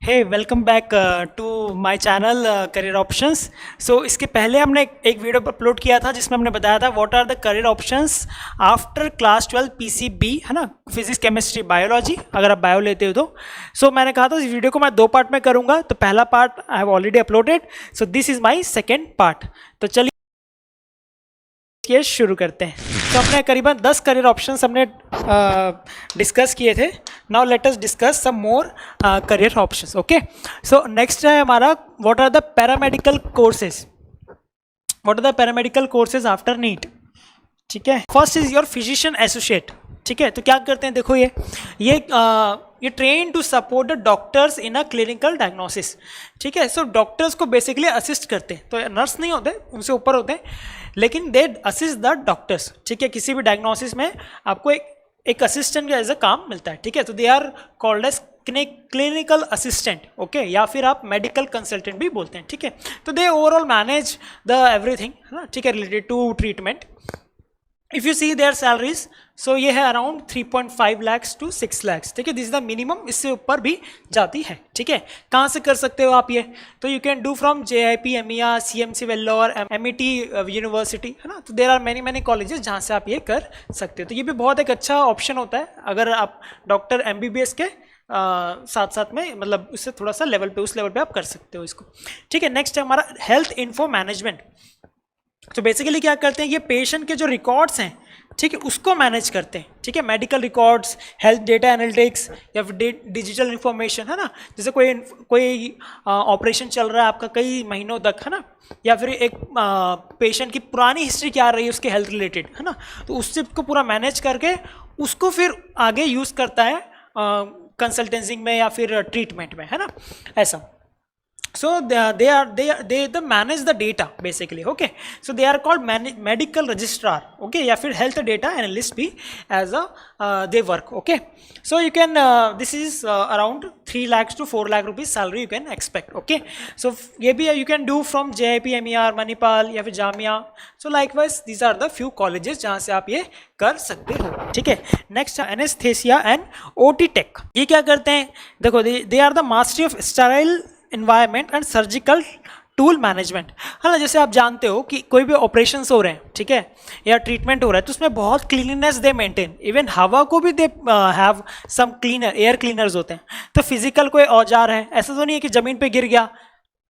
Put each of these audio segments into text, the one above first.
Hey welcome back to my channel career options. So इसके पहले हमने एक वीडियो अपलोड किया था जिसमें हमने बताया था what are the career options after class 12 PCB, है ना, फिजिक्स केमिस्ट्री बायोलॉजी, अगर आप बायो लेते हो तो। सो मैंने कहा था इस वीडियो को मैं 2 पार्ट में करूँगा, तो पहला part I have already uploaded, so this is my second part. तो चलिए शुरू करते हैं। तो हमने करीबन 10 करियर ऑप्शंस हमने डिस्कस किए थे। Now let us discuss some more career options. Okay, so next है हमारा what are the paramedical courses, what are the paramedical courses after NEET. ठीक है, first is your physician associate. ठीक है, तो क्या करते हैं, देखो ये train to support the doctors in a clinical diagnosis. ठीक है, सो डॉक्टर्स को बेसिकली असिस्ट करते हैं, तो नर्स नहीं होते, उनसे ऊपर होते हैं, लेकिन दे असिस्ट द डॉक्टर्स। ठीक है, किसी भी डायग्नोसिस में आपको एक असिस्टेंट का एज अ काम मिलता है। ठीक है, तो they are called as clinical assistant. Okay, या फिर आप मेडिकल कंसल्टेंट भी बोलते हैं। ठीक है, तो they overall manage the everything, है ना, ठीक है, related to treatment. If you see their salaries, so ये है अराउंड 3.5 lakhs to 6 lakhs। ठीक है, दिस इज द मिनिमम, इससे ऊपर भी जाती है। ठीक है, कहाँ से कर सकते हो आप ये, तो you can do from JIP, MEA, CMC Vellore, MET university, है ना। तो देर आर मैनी कॉलेजेस जहाँ से आप ये कर सकते हो। तो ये भी बहुत एक अच्छा ऑप्शन होता है अगर आप डॉक्टर MBBS के साथ साथ में, मतलब उससे थोड़ा सा लेवल पे, उस लेवल पे आप कर सकते हो इसको। ठीक है, नेक्स्ट है हमारा हेल्थ इन्फो मैनेजमेंट। तो बेसिकली क्या करते हैं, ये पेशेंट के जो रिकॉर्ड्स हैं, ठीक है, उसको मैनेज करते हैं। ठीक है, medical records, health data analytics या फिर डिजिटल इन्फॉर्मेशन, है ना। जैसे कोई ऑपरेशन चल रहा है आपका कई महीनों तक, है ना, या फिर एक पेशेंट की पुरानी हिस्ट्री क्या रही है उसके हेल्थ रिलेटेड, है ना, तो उससे को पूरा मैनेज करके उसको फिर आगे यूज़ करता है कंसल्टेंसी में या फिर ट्रीटमेंट में, है ना, ऐसा। So they manage the data basically. Okay, so they are called medical registrar. Okay, या फिर health data analyst भी as a they work. Okay, so you can this is around 3 lakhs to 4 lakh rupees salary you can expect. Okay, so ये भी you can do from JIP, MER, Manipal या फिर Jamia. So likewise these are the few colleges जहाँ से आप ये कर सकते हो। ठीक है, next anaesthesia and OT tech. ये क्या करते हैं, देखो they are the mastery of sterile environment and surgical tool management, है ना। जैसे आप जानते हो कि कोई भी ऑपरेशंस हो रहे हैं, ठीक है, या ट्रीटमेंट हो रहा है, तो उसमें बहुत क्लीननेस दे मेंटेन, इवन हवा को भी they have some cleaner, air cleaners होते हैं। तो फिजिकल कोई औजार है, ऐसा तो नहीं है कि ज़मीन पे गिर गया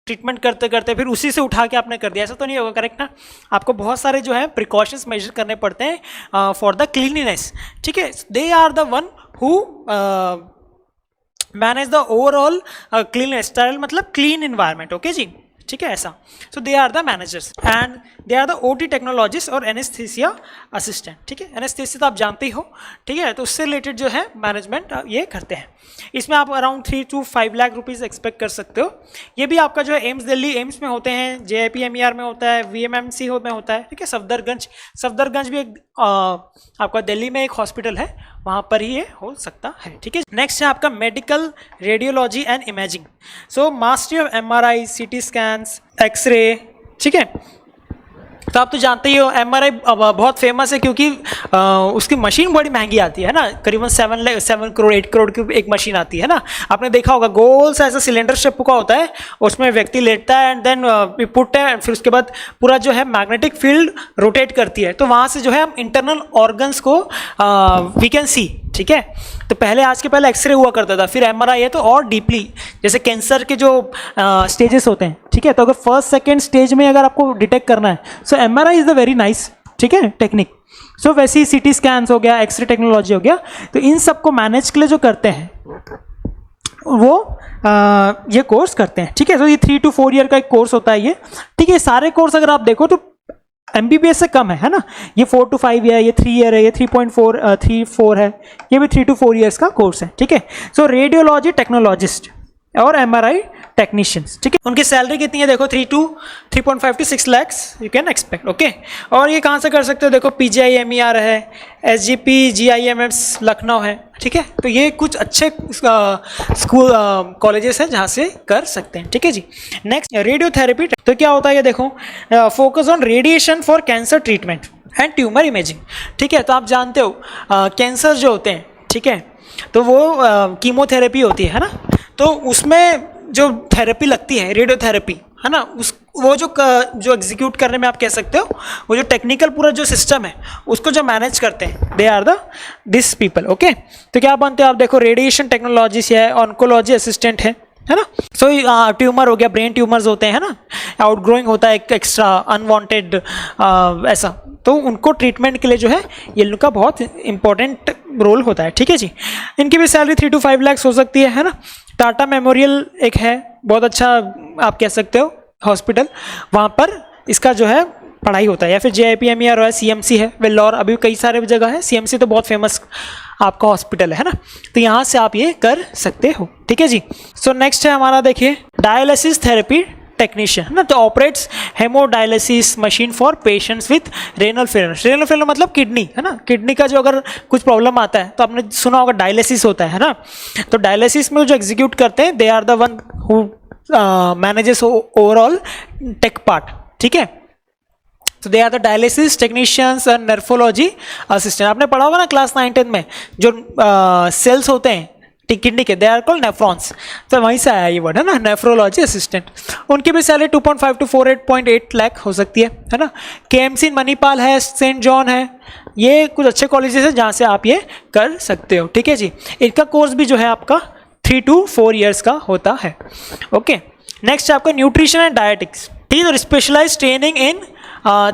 ट्रीटमेंट करते करते फिर उसी से उठा के आपने कर दिया, ऐसा तो नहीं होगा, करेक्ट ना। आपको बहुत सारे जो है प्रिकॉशंस मेजर करने पड़ते हैं फॉर द क्लीनलीनेस। ठीक है, they are the one who manage the overall clean style, मतलब क्लीन इन्वायरमेंट। ओके जी, ठीक है, ऐसा। So they are the managers and they are the OT technologist और एनेस्थीसिया असिस्टेंट। ठीक है, एनेस्थीसिया तो आप जानते ही हो, ठीक है, तो उससे रिलेटेड जो है मैनेजमेंट ये करते हैं। इसमें आप around 3 to 5 lakh rupees expect कर सकते हो। ये भी आपका जो है एम्स, दिल्ली एम्स में होते हैं, JIP MER में होता है, VMMC में होता है। ठीक है, सफदरगंज भी एक आपका दिल्ली में एक हॉस्पिटल है, वहाँ पर ही ये हो सकता है। ठीक है, नेक्स्ट है आपका medical radiology and imaging. So mastery of MRI, CT scans, x-ray. ठीक है, तो आप तो जानते ही हो MRI बहुत फेमस है क्योंकि उसकी मशीन बड़ी महंगी आती है ना, करीबन 7 करोड़ 8 करोड़ की एक मशीन आती है ना। आपने देखा होगा, गोल सा ऐसा सिलेंडर शेप का होता है, उसमें व्यक्ति लेटता है एंड देन पुट है, फिर उसके बाद पूरा जो है मैग्नेटिक फील्ड रोटेट करती है, तो वहाँ से जो है हम इंटरनल ऑर्गन्स को वी कैन सी। ठीक है, तो आज के पहले एक्सरे हुआ करता था, फिर MRI है, तो और डीपली, जैसे कैंसर के जो स्टेजेस होते हैं, ठीक है, तो अगर फर्स्ट सेकेंड स्टेज में अगर आपको डिटेक्ट करना है, सो MRI is the very nice, ठीक है, टेक्निक। सो वैसे ही CT स्कैन्स हो गया, एक्सरे टेक्नोलॉजी हो गया, तो इन सबको मैनेज के लिए जो करते हैं वो ये कोर्स करते हैं। ठीक है, तो ये 3 to 4 ईयर का एक कोर्स होता है ये। ठीक है, सारे कोर्स अगर आप देखो तो MBBS से कम है ना। ये 4 to 5 है, ये 3 ईयर है, ये 3.4 है, ये भी 3 to 4 ईयर्स का कोर्स है। ठीक है, सो रेडियोलॉजी टेक्नोलॉजिस्ट और MRI टेक्नीशियंस। ठीक है, उनकी सैलरी कितनी है, देखो 3.5 to 6 lakhs you can expect. Okay, और ये कहाँ से कर सकते हो, देखो PGI MER है, SGP GIMS लखनऊ है। ठीक है, तो ये कुछ अच्छे स्कूल कॉलेजेस हैं जहाँ से कर सकते हैं। ठीक है जी, नेक्स्ट रेडियोथेरेपी। तो क्या होता है ये देखो, focus on radiation for cancer treatment and tumour imaging. ठीक है, तो आप जानते हो कैंसर जो होते हैं, ठीक है, तो वो कीमोथेरेपी होती है ना, तो उसमें जो थेरेपी लगती है, रेडियोथेरेपी, है ना, उस वो जो एग्जीक्यूट करने में आप कह सकते हो, वो जो टेक्निकल पूरा जो सिस्टम है उसको जो मैनेज करते हैं, they are the this people. Okay, तो क्या बनते हो आप देखो, रेडिएशन टेक्नोलॉजिस्ट है, ऑन्कोलॉजी असिस्टेंट है ना। सो ट्यूमर हो गया, ब्रेन ट्यूमर्स होते हैं ना, आउटग्रोइंग होता है एक्स्ट्रा अनवांटेड ऐसा, तो उनको ट्रीटमेंट के लिए जो है ये लोग का बहुत इंपॉर्टेंट रोल होता है। ठीक है जी, इनकी भी सैलरी 3 to 5 लाख हो सकती है ना। टाटा मेमोरियल एक है, बहुत अच्छा आप कह सकते हो हॉस्पिटल, वहाँ पर इसका जो है पढ़ाई होता है। या फिर JIPMER है, CMC है वेल्लोर, अभी कई सारे जगह है, CMC तो बहुत फेमस आपका हॉस्पिटल है ना, तो यहाँ से आप ये कर सकते हो। ठीक है जी। सो नेक्स्ट है हमारा, देखिए डायलिसिस थेरेपी टेक्नीशियन ना, तो operates hemodialysis machine for patients with renal failure. Renal failure मतलब किडनी, है ना, किडनी का जो अगर कुछ प्रॉब्लम आता है तो आपने सुना होगा डायलिसिस होता है ना, तो डायलिसिस में जो एग्जीक्यूट करते हैं, they are the one who manages overall tech part. ठीक है, तो they are the dialysis technicians and nephrology assistant. आपने पढ़ा होगा ना क्लास 9-10 में, जो सेल्स होते हैं किडनी के, दे आर कॉल्ड नेफ्रॉन्स, तो वहीं से आया ये वर्ड, है ना, नेफ्रोलॉजी असिस्टेंट। उनकी भी सैलरी 2.5 to 48.8 लाख हो सकती है ना। KMC मणिपाल है, सेंट जॉन है, ये कुछ अच्छे कॉलेजेस हैं जहाँ से आप ये कर सकते हो। ठीक है जी, इनका कोर्स भी जो है आपका 3 to 4 ईयर्स का होता है। ओके, नेक्स्ट आपका न्यूट्रिशन एंड डायटिक्स, ठीक है, specialise training in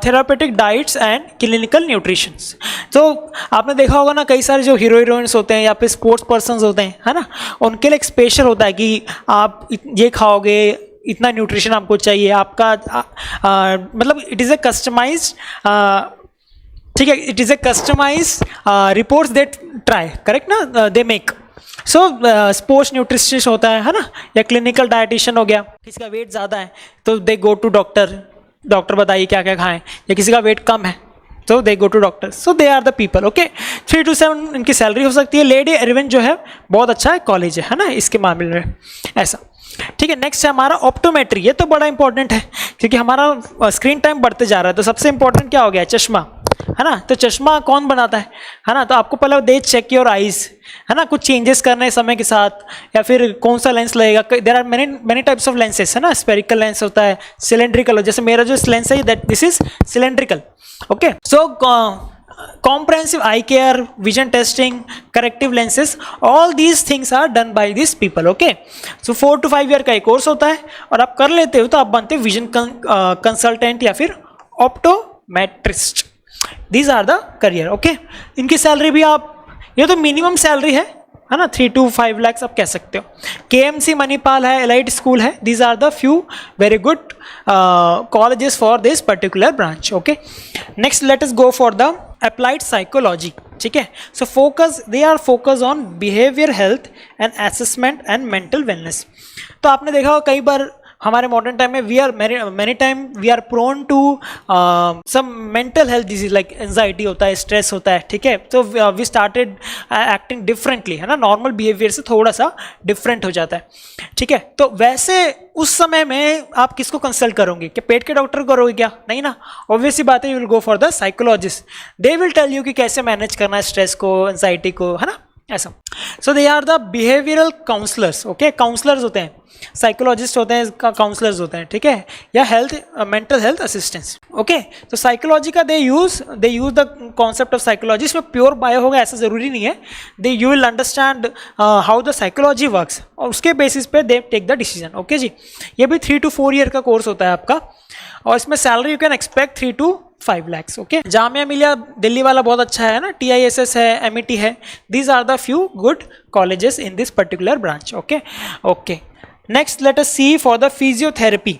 therapeutic diets and clinical nutritions. तो आपने देखा होगा ना, कई सारे जो हीरोइन्स होते हैं या फिर स्पोर्ट्स पर्सन्स होते हैं, है ना, उनके लिए एक स्पेशल होता है कि आप ये खाओगे, इतना न्यूट्रिशन आपको चाहिए, आपका मतलब इट इज़ ए कस्टमाइज, ठीक है, it is a customise reports they try, correct ना, they make. So sports nutritionist होता है ना, या क्लिनिकल डाइटिशियन हो गया, किसी का वेट ज़्यादा है तो they go to doctor, doctor बताइए क्या क्या खाएं, या किसी का वेट कम है तो they go to doctor. So they are the people. Okay, 3 to 7 इनकी सैलरी हो सकती है। लेडी एरविन जो है बहुत अच्छा है कॉलेज है ना, इसके मामले में ऐसा। ठीक है, नेक्स्ट है हमारा ऑप्टोमेट्री। ये तो बड़ा इंपॉर्टेंट है क्योंकि हमारा स्क्रीन टाइम बढ़ते जा रहा है, तो सबसे इंपॉर्टेंट क्या हो गया, चश्मा, है ना। तो चश्मा कौन बनाता है ना, तो आपको पहले दे चेक योर आइज, है ना, कुछ चेंजेस करने समय के साथ, या फिर कौन सा लेंस लगेगा। There are many types of lenses, है ना, स्फेरिकल लेंस होता है, सिलेंड्रिकल, जैसे मेरा जो लेंस है that this is cylindrical. Okay, so comprehensive eye care, vision testing, corrective lenses, all these things are done by these people. Okay, so 4 to 5 year का एक कोर्स होता है, और आप कर लेते हो तो आप बनते हो विजन कंसल्टेंट या फिर optometrist. These are the career. Okay, इनकी सैलरी भी आप, ये तो मिनिमम सैलरी है ना, 3 to 5 lakhs आप कह सकते हो। KMC मणिपाल है, एलाइट स्कूल है, these are the few very good colleges for this particular branch. Okay, next let us go for the applied psychology. ठीक है, so focus, they are focus on behaviour health and assessment and mental wellness. तो आपने देखा होगा कई बार हमारे modern time में we are many time we are prone to some mental health disease, like anxiety होता है, स्ट्रेस होता है। ठीक है, तो वी स्टार्टेड एक्टिंग डिफरेंटली, है ना, नॉर्मल बिहेवियर से थोड़ा सा डिफरेंट हो जाता है। ठीक है, तो वैसे उस समय में आप किसको कंसल्ट करोगे, क्या पेट के डॉक्टर को करोगे क्या, नहीं ना, ऑब्वियसली बात है, you will go for the psychologist. They will tell you कि कैसे मैनेज करना है स्ट्रेस को, एंजाइटी को, है ना, ऐसा। So they are the behavioural counsellors. Okay, counsellors होते हैं, साइकोलॉजिस्ट होते हैं, काउंसलर्स होते हैं। ठीक है, या health mental health assistants. Okay, तो साइकोलॉजी का they use the concept of psychology. इसमें प्योर बायो होगा ऐसा जरूरी नहीं है, they you will understand how the psychology works, और उसके बेसिस पे they take the decision. Okay जी, ये भी 3 to 4 ईयर का कोर्स होता है आपका, और इसमें salary you can expect 3 to 5 lakhs। Okay, Jamia Millia Delhi वाला बहुत अच्छा है ना, TISS है, MET है, these are the few good colleges in this particular branch. Okay okay, next let us see for the physiotherapy.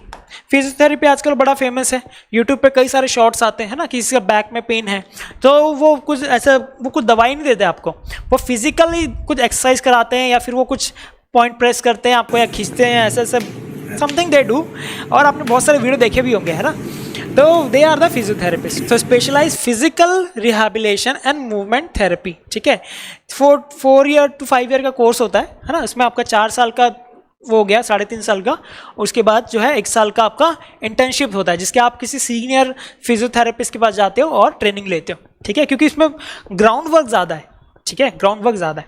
Physiotherapy आजकल बड़ा फेमस है, यूट्यूब पे कई सारे शॉर्ट्स आते हैं ना, किसी का बैक में पेन है तो वो कुछ ऐसा, वो कुछ दवाई नहीं देते आपको, वो फिजिकली कुछ एक्सरसाइज कराते हैं, या फिर वो कुछ पॉइंट प्रेस करते हैं आपको, या खींचते हैं, ऐसे ऐसे समथिंग दे डू, और आपने बहुत सारे वीडियो देखे भी होंगे, है ना। तो दे आर द फिजियोथेरेपिस्ट। तो specialise physical rehabilitation and movement therapy. ठीक है, 4 ईयर to 5 ईयर का कोर्स होता है ना, इसमें आपका 4 साल का वो हो गया, 3.5 साल का, उसके बाद जो है 1 साल का आपका इंटर्नशिप होता है, जिसके आप किसी सीनियर फिजियोथेरेपिस्ट के पास जाते हो और ट्रेनिंग लेते हो। ठीक है, क्योंकि इसमें ग्राउंड वर्क ज़्यादा है, ठीक है, ग्राउंड वर्क ज़्यादा है।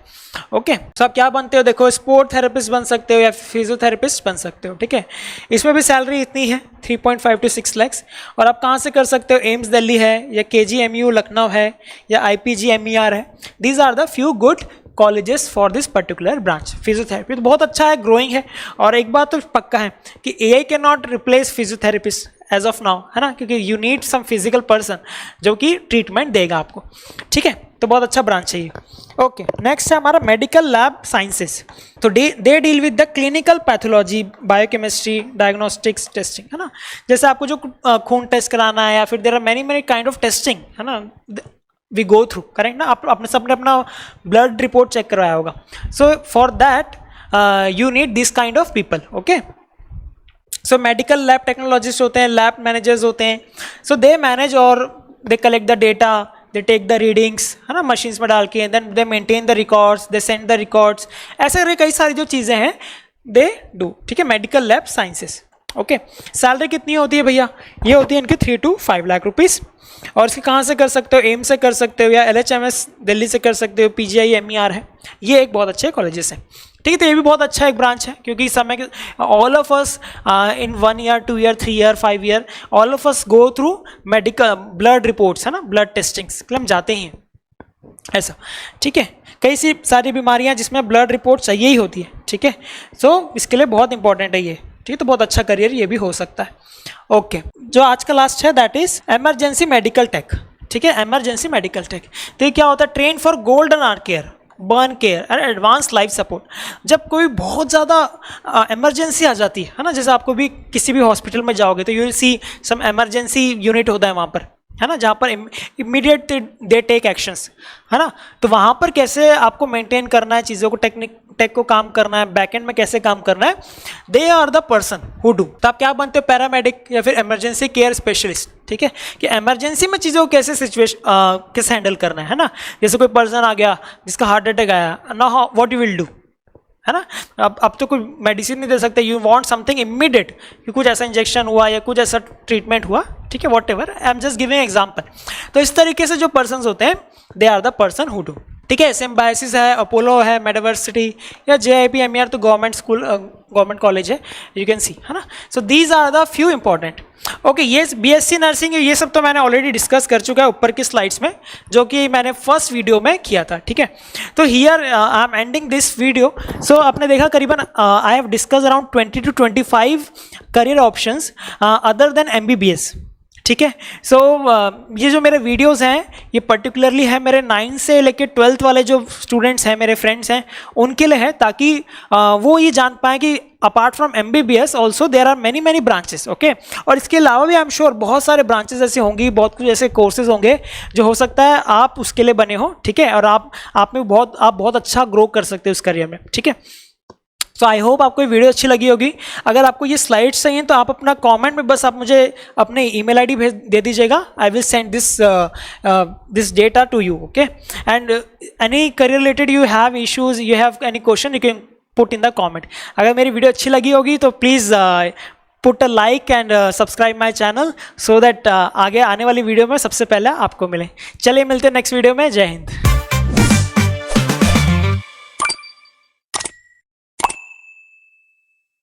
ओके, तो आप क्या बनते हो, देखो स्पोर्ट थेरेपिस्ट बन सकते हो या फिजियोथेरेपिस्ट बन सकते हो। ठीक है, इसमें भी सैलरी इतनी है 3.5 to 6 lakhs। और आप कहाँ से कर सकते हो, एम्स दिल्ली है या KGMU लखनऊ है या IPGMER है। These are the few good colleges for this particular branch physiotherapy. तो बहुत अच्छा है, ग्रोइंग है। और एक बात तो पक्का है कि AI can not replace physiotherapist as of now, है ना, क्योंकि you need some physical person जो कि ट्रीटमेंट देगा आपको। ठीक है, तो बहुत अच्छा ब्रांच है ये। ओके, नेक्स्ट है हमारा मेडिकल लैब साइंसेस। तो they deal with the clinical pathology, biochemistry, diagnostics, testing, है ना। जैसे आपको जो खून टेस्ट कराना है या फिर there are many many kind of testing, है ना, वी गो थ्रू, करेक्ट ना। आपने सबने अपना ब्लड रिपोर्ट चेक करवाया होगा। So for that you need this kind of people. Okay, so medical lab technologist होते हैं, लैब मैनेजर्स होते हैं। सो दे मैनेज और they collect the data, they take the readings, है ना, मशीन्स में डाल के, then they maintain the records, they send the records. ऐसे करके कई सारी जो चीज़ें हैं दे डू। ठीक है, medical lab sciences. Okay, salary कितनी होती है भैया, ये होती है इनकी 3 to 5 लाख रुपीज़। और इसकी कहाँ से कर सकते हो, एम्स से कर सकते हो या LHMS दिल्ली से कर सकते हो, PGIMER है, ये एक बहुत अच्छे कॉलेजेस हैं। ठीक है, तो ये भी बहुत अच्छा एक ब्रांच है, क्योंकि इस समय all of us in 1 year 2 year 3 year 5 year all of us go through medical blood reports, है ना, ब्लड टेस्टिंग्स हम जाते ही हैं ऐसा। ठीक है, कई सी सारी बीमारियां जिसमें ब्लड रिपोर्ट चाहिए ही होती है। ठीक है, सो इसके लिए बहुत इंपॉर्टेंट है ये। ठीक है, तो बहुत अच्छा करियर ये भी हो सकता है। ओके, जो आज का लास्ट है that is emergency medical take. ठीक है, इमरजेंसी मेडिकल टेक, तो ये क्या होता है, train for golden hour care, burn care and advance life support. जब कोई बहुत ज़्यादा इमरजेंसी आ जाती है ना, जैसे आपको भी किसी भी हॉस्पिटल में जाओगे तो you will see some emergency unit होता है वहाँ पर, है ना, जहाँ पर इमीडिएट दे टेक एक्शंस, है ना। तो वहाँ पर कैसे आपको मेंटेन करना है चीज़ों को, टेक को काम करना है, बैकएंड में कैसे काम करना है, they are the person who do. तो आप क्या बनते हो, पैरामेडिक या फिर इमरजेंसी केयर स्पेशलिस्ट। ठीक है, कि इमरजेंसी में चीज़ों को कैसे कैसे हैंडल करना है ना। जैसे कोई पर्सन आ गया जिसका हार्ट अटैक आया ना, व्हाट यू विल डू, है ना। अब तो कोई मेडिसिन नहीं दे सकते, यू वांट समथिंग इमीडिएट, कि कुछ ऐसा इंजेक्शन हुआ या कुछ ऐसा ट्रीटमेंट हुआ। ठीक है, whatever, I am just giving example. तो इस तरीके से जो पर्सन होते हैं they are the person who do. ठीक है, सिम्बायोसिस है, अपोलो है, मेडावर्सिटी या JIPMER तो गवर्नमेंट स्कूल गवर्नमेंट कॉलेज है, यू कैन सी, है ना। So these are the few important. Okay, ये BSc नर्सिंग ये सब तो मैंने ऑलरेडी डिस्कस कर चुका है ऊपर की स्लाइड्स में, जो कि मैंने फर्स्ट वीडियो में किया था। ठीक है, तो here I am ending this video. So आपने देखा करीबन I have discuss around 20 to 25 career options other than MBBS। ठीक है, सो ये जो मेरे वीडियोस हैं ये पर्टिकुलरली है मेरे 9 से लेकर 12th वाले जो स्टूडेंट्स हैं, मेरे फ्रेंड्स हैं, उनके लिए है, ताकि वो ये जान पाएँ कि apart from MBBS also there are many many branches. Okay, और इसके अलावा भी आई एम श्योर बहुत सारे ब्रांचेस ऐसे होंगी, बहुत कुछ ऐसे कोर्सेज होंगे जो हो सकता है आप उसके लिए बने हो। ठीक है, और आप बहुत अच्छा ग्रो कर सकते हो उस करियर में। ठीक है, तो आई होप आपको ये वीडियो अच्छी लगी होगी। अगर आपको ये स्लाइड्स चाहिए तो आप अपना कमेंट में बस आप मुझे अपने ईमेल आईडी दे दीजिएगा, I will send this data to you. Okay, and any career related you have issues, you have any question, you can put in the comment. अगर मेरी वीडियो अच्छी लगी होगी तो please put a like and subscribe my channel, so that आगे आने वाली video में सबसे पहले आपको मिले। चलिए मिलते हैं नेक्स्ट वीडियो में। जय हिंद।